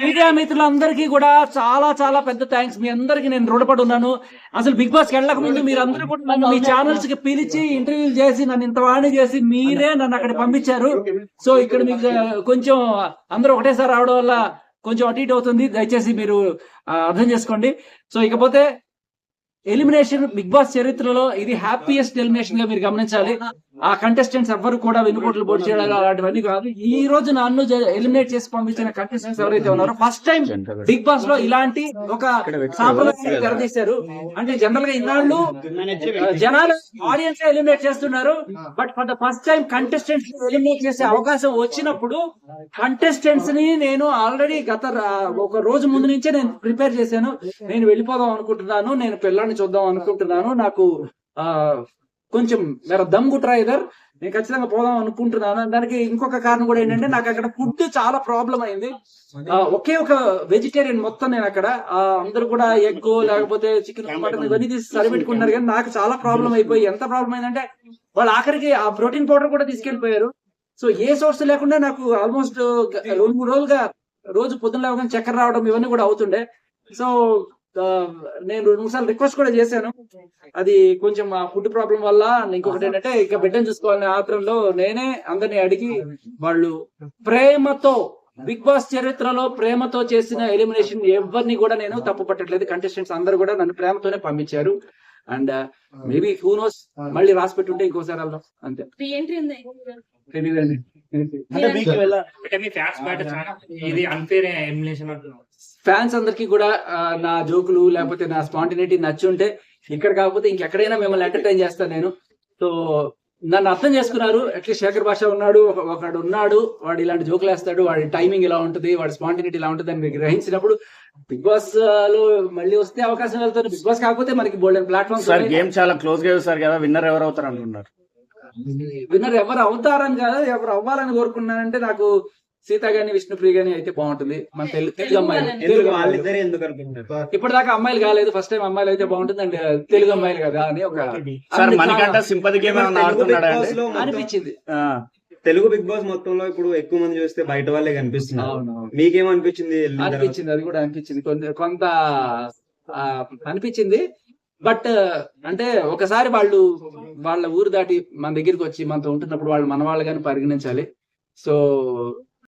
Media మిత్రులందరికీ కూడా చాలా చాలా పెద్ద థ్యాంక్స్. మీ అందరికి నేను రుణపడి ఉన్నాను. అసలు బిగ్ బాస్ కి వెళ్ళక ముందు మీరు అందరూ కూడా నన్ను మీ ఛానల్స్ కి పిలిచి ఇంటర్వ్యూలు చేసి నన్ను ఇంత వాణి చేసి మీరే నన్ను అక్కడ పంపించారు. సో ఇక్కడ మీకు కొంచెం అందరూ ఒకటేసారి రావడం వల్ల కొంచెం అటు ఇటు అవుతుంది, దయచేసి మీరు అర్థం చేసుకోండి. సో ఇకపోతే ఎలిమినేషన్ బిగ్ బాస్ చరిత్రలో ఇది హ్యాపీయెస్ట్ ఎలిమినేషన్ గా మీరు గమనించాలి. ఆ కంటెస్టెంట్స్ ఎవరు కూడా వెన్నుపోట్లు బోట్ చేయడం అలాంటివన్నీ కాదు. ఈ రోజు నన్ను ఎలిమినేట్ చేసి పంపించిన కంటెస్టెంట్స్ ఎవరైతే ఉన్నారో ఫస్ట్ టైం బిగ్ బాస్ లో ఇలాంటి ఒక సాంప్రదాయాన్ని తెరదీశారు. అంటే జనరల్ గా ఇన్నాళ్ళు జనాలు ఆడియన్స్ ఎలిమినేట్ చేస్తున్నారు, but for the first time contestants eliminate చేసే అవకాశం వచ్చినప్పుడు కంటెస్టెంట్స్ ని నేను ఆల్రెడీ గత ఒక రోజు ముందు నుంచే నేను ప్రిపేర్ చేశాను. నేను వెళ్ళిపోదాం అనుకుంటున్నాను, నేను పిల్లాన్ని చూద్దాం అనుకుంటున్నాను, నాకు కొంచెం మేర దమ్ గుట్రా ఇదర్, నేను ఖచ్చితంగా పోదాం అనుకుంటున్నాను. దానికి ఇంకొక కారణం కూడా ఏంటంటే నాకు అక్కడ ఫుడ్ చాలా ప్రాబ్లం అయింది. ఒకే ఒక వెజిటేరియన్ మొత్తం నేను అక్కడ అందరూ కూడా ఎగ్ లేకపోతే చికెన్ మటన్ ఇవన్నీ తీసి సరిపెట్టుకున్నారు, కానీ నాకు చాలా ప్రాబ్లం అయిపోయి ఎంత ప్రాబ్లం అయిందంటే వాళ్ళు ఆఖరికి ఆ ప్రోటీన్ పౌడర్ కూడా తీసుకెళ్లిపోయారు. సో ఏ సోర్స్ లేకుండా నాకు ఆల్మోస్ట్ 2-3 రోజులుగా రోజు పొద్దున లేవగానే చక్కెర రావడం ఇవన్నీ కూడా అవుతుండే. సో నేను 2-3 సార్లు రిక్వెస్ట్ కూడా చేశాను. అది కొంచెం ఆ ఫుడ్ ప్రాబ్లం వల్ల. ఇంకొకటి ఏంటంటే ఇక బిడ్డను చూసుకోవాలనే ఆత్రంలో నేనే అందరినీ అడిగి వాళ్ళు ప్రేమతో బిగ్ బాస్ చరిత్రలో ప్రేమతో చేసిన ఎలిమినేషన్ ఎవరిని కూడా నేను తప్పు పట్టట్లేదు. కంటెస్టెంట్స్ అందరూ కూడా నన్ను ప్రేమతోనే పంపించారు. అండ్ మేబీ హూ నోస్ మళ్ళీ రాసి పెట్టుంటే ఇంకోసారి వెళ్దాం అంతే. తెలియదండి. ఫ్యాన్స్ అందరికి కూడా నా జోకులు లేకపోతే నా స్పాంటినిటీ నచ్చి ఉంటే ఇక్కడ కాకపోతే ఇంకెక్కడైనా మిమ్మల్ని ఎంటర్టైన్ చేస్తాను నేను. సో నన్ను అర్థం చేసుకున్నారు. అట్లీస్ట్ శేఖర్ భాష ఉన్నాడు, ఒకడు ఉన్నాడు, వాడు ఇలాంటి జోకులు వేస్తాడు, వాడి టైమింగ్ ఇలా ఉంటుంది, వాడి స్పాంటినిటీ ఇలా ఉంటుంది అని గ్రహించినప్పుడు బిగ్ బాస్ లో మళ్ళీ వస్తే అవకాశం వెళ్తాను. బిగ్ బాస్ కాకపోతే మనకి బోల్డెన్ ప్లాట్ఫామ్స్. గేమ్ చాలా క్లోజ్ గా చూస్తారు కదా, విన్నర్ ఎవరు అవుతారు అనుకున్నారు? విన్నర్ ఎవరు అవుతారని కాదు, ఎవరు అవ్వాలని కోరుకున్నానంటే నాకు సీత గాని విష్ణుప్రియ గాని అయితే బాగుంటుంది. మన తెలుగు అమ్మాయిలు ఇప్పటిదాకా అమ్మాయిలు కాలేదు, ఫస్ట్ టైం అమ్మాయిలు అయితే బాగుంటుంది. అండ్ తెలుగు అమ్మాయిలు కదా అని ఒక అనిపించింది. తెలుగు బిగ్ బాస్ మొత్తంలో ఇప్పుడు ఎక్కువ మంది చూస్తే బయట వాళ్ళే కనిపిస్తున్నారు. మీకేమనిపించింది? అనిపించింది, అది కూడా అనిపించింది, కొంత అనిపించింది. బట్ అంటే ఒకసారి వాళ్ళు వాళ్ళ ఊరు దాటి మన దగ్గరికి వచ్చి మనతో ఉంటున్నప్పుడు వాళ్ళు మన వాళ్ళగానే పరిగణించాలి. సో